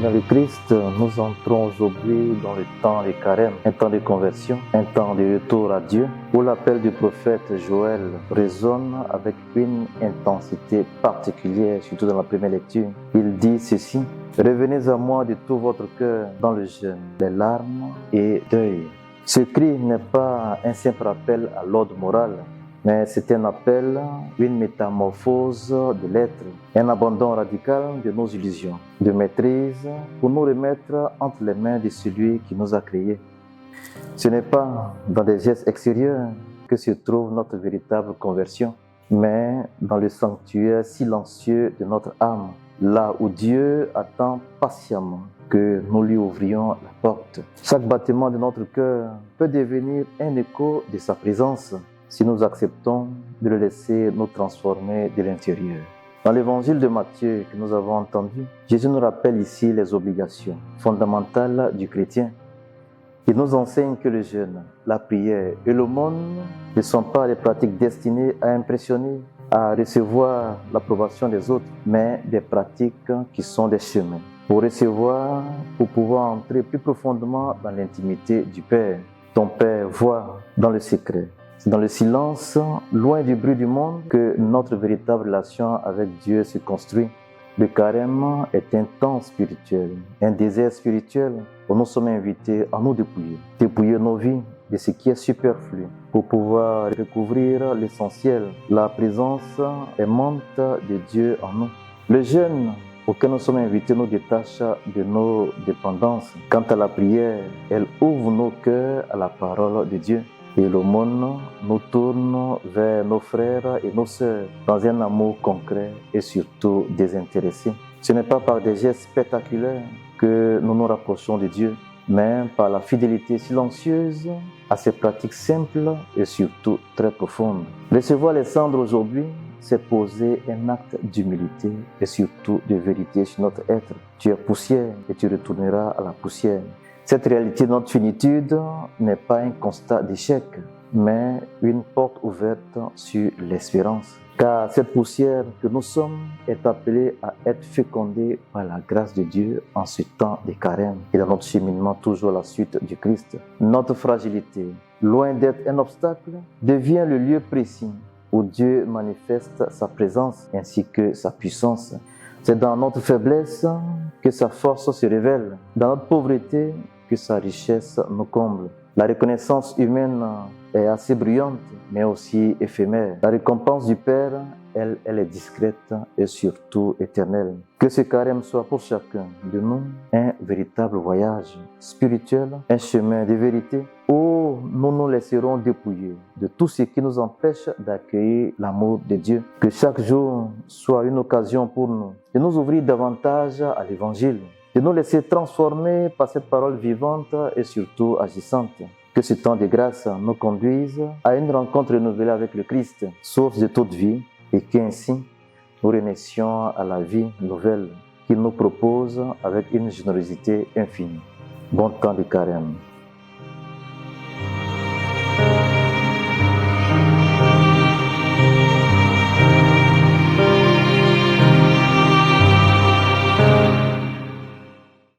dans le Christ, nous entrons aujourd'hui dans le temps des carême, un temps de conversion, un temps de retour à Dieu, où l'appel du prophète Joël résonne avec une intensité particulière, surtout dans la première lecture. Il dit ceci: « Revenez à moi de tout votre cœur dans le jeûne, les larmes et deuil. » Ce cri n'est pas un simple appel à l'ordre moral, mais c'est un appel, une métamorphose de l'être, un abandon radical de nos illusions, de maîtrise, pour nous remettre entre les mains de celui qui nous a créés. Ce n'est pas dans des gestes extérieurs que se trouve notre véritable conversion, mais dans le sanctuaire silencieux de notre âme, là où Dieu attend patiemment que nous lui ouvrions la porte. Chaque battement de notre cœur peut devenir un écho de sa présence, si nous acceptons de le laisser nous transformer de l'intérieur. Dans l'évangile de Matthieu que nous avons entendu, Jésus nous rappelle ici les obligations fondamentales du chrétien. Il nous enseigne que le jeûne, la prière et l'aumône ne sont pas des pratiques destinées à impressionner, à recevoir l'approbation des autres, mais des pratiques qui sont des chemins pour recevoir, pour pouvoir entrer plus profondément dans l'intimité du Père. Ton Père voit dans le secret. C'est dans le silence, loin du bruit du monde, que notre véritable relation avec Dieu se construit. Le carême est un temps spirituel, un désert spirituel où nous sommes invités à nous dépouiller nos vies de ce qui est superflu pour pouvoir découvrir l'essentiel, la présence aimante de Dieu en nous. Le jeûne auquel nous sommes invités nous détache de nos dépendances. Quant à la prière, elle ouvre nos cœurs à la parole de Dieu. Et l'aumône nous tourne vers nos frères et nos sœurs dans un amour concret et surtout désintéressé. Ce n'est pas par des gestes spectaculaires que nous nous rapprochons de Dieu, mais par la fidélité silencieuse à ces pratiques simples et surtout très profondes. Recevoir les cendres aujourd'hui, c'est poser un acte d'humilité et surtout de vérité sur notre être. Tu es poussière et tu retourneras à la poussière. Cette réalité de notre finitude n'est pas un constat d'échec, mais une porte ouverte sur l'espérance. Car cette poussière que nous sommes est appelée à être fécondée par la grâce de Dieu en ce temps de carême et dans notre cheminement toujours à la suite du Christ. Notre fragilité, loin d'être un obstacle, devient le lieu précis où Dieu manifeste sa présence ainsi que sa puissance. C'est dans notre faiblesse que sa force se révèle, dans notre pauvreté que sa richesse nous comble. La reconnaissance humaine est assez bruyante, mais aussi éphémère. La récompense du Père, elle est discrète et surtout éternelle. Que ce carême soit pour chacun de nous un véritable voyage spirituel, un chemin de vérité, où nous nous laisserons dépouiller de tout ce qui nous empêche d'accueillir l'amour de Dieu. Que chaque jour soit une occasion pour nous de nous ouvrir davantage à l'Évangile, de nous laisser transformer par cette parole vivante et surtout agissante. Que ce temps de grâce nous conduise à une rencontre renouvelée avec le Christ, source de toute vie, et qu'ainsi nous renaissions à la vie nouvelle qu'il nous propose avec une générosité infinie. Bon temps de carême.